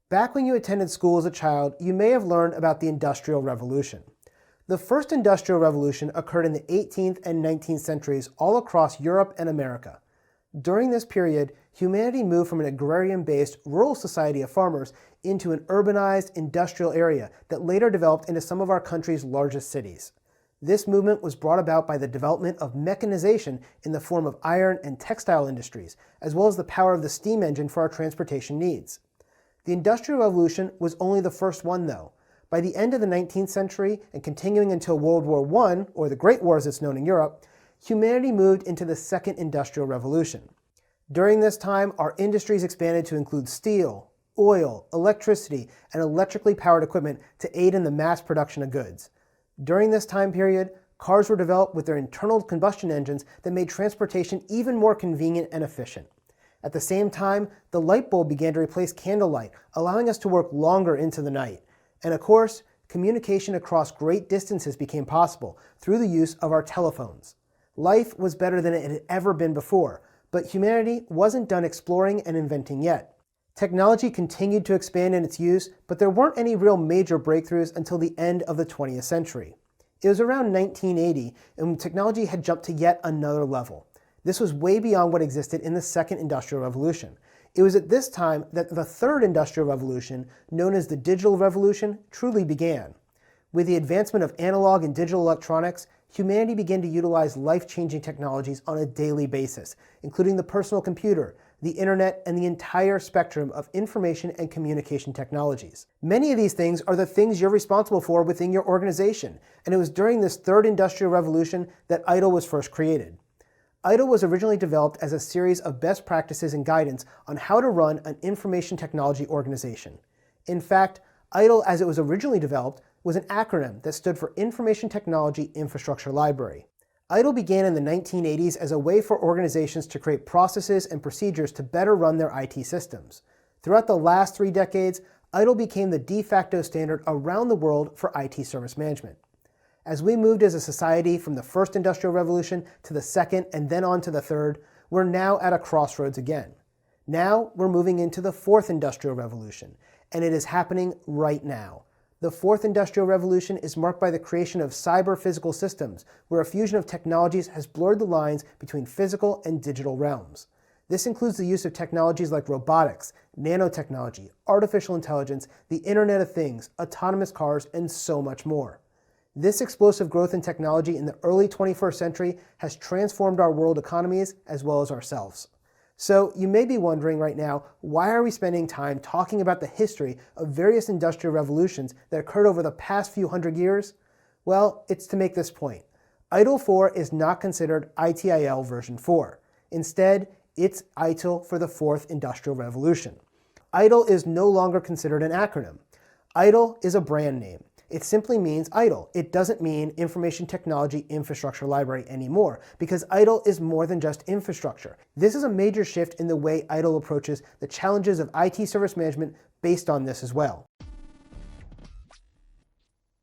Back when you attended school as a child, you may have learned about the Industrial Revolution. The first Industrial Revolution occurred in the 18th and 19th centuries all across Europe and America. During this period, humanity moved from an agrarian-based rural society of farmers into an urbanized industrial area that later developed into some of our country's largest cities. This movement was brought about by the development of mechanization in the form of iron and textile industries, as well as the power of the steam engine for our transportation needs. The Industrial Revolution was only the first one, though. By the end of the 19th century and continuing until World War I, or the Great War as it's known in Europe, humanity moved into the Second Industrial Revolution. During this time, our industries expanded to include steel, oil, electricity, and electrically powered equipment to aid in the mass production of goods. During this time period, cars were developed with their internal combustion engines that made transportation even more convenient and efficient. At the same time, the light bulb began to replace candlelight, allowing us to work longer into the night. And of course, communication across great distances became possible through the use of our telephones. Life was better than it had ever been before, but humanity wasn't done exploring and inventing yet. Technology continued to expand in its use, but there weren't any real major breakthroughs until the end of the 20th century. It was around 1980, and technology had jumped to yet another level. This was way beyond what existed in the Second Industrial Revolution. It was at this time that the Third Industrial Revolution, known as the Digital Revolution, truly began. With the advancement of analog and digital electronics, humanity began to utilize life-changing technologies on a daily basis, including the personal computer, the internet, and the entire spectrum of information and communication technologies. Many of these things are the things you're responsible for within your organization, and it was during this Third Industrial Revolution that ITIL was first created. ITIL was originally developed as a series of best practices and guidance on how to run an information technology organization. In fact, ITIL, as it was originally developed, was an acronym that stood for Information Technology Infrastructure Library. ITIL began in the 1980s as a way for organizations to create processes and procedures to better run their IT systems. Throughout the last 3 decades, ITIL became the de facto standard around the world for IT service management. As we moved as a society from the First Industrial Revolution to the Second and then on to the Third, we're now at a crossroads again. Now we're moving into the Fourth Industrial Revolution, and it is happening right now. The Fourth Industrial Revolution is marked by the creation of cyber-physical systems, where a fusion of technologies has blurred the lines between physical and digital realms. This includes the use of technologies like robotics, nanotechnology, artificial intelligence, the Internet of Things, autonomous cars, and so much more. This explosive growth in technology in the early 21st century has transformed our world economies as well as ourselves. So you may be wondering right now, why are we spending time talking about the history of various industrial revolutions that occurred over the past few hundred years? Well, it's to make this point. ITIL 4 is not considered ITIL version 4. Instead, it's ITIL for the Fourth Industrial Revolution. ITIL is no longer considered an acronym. ITIL is a brand name. It simply means ITIL. It doesn't mean Information Technology Infrastructure Library anymore, because ITIL is more than just infrastructure. This is a major shift in the way ITIL approaches the challenges of IT service management based on this as well.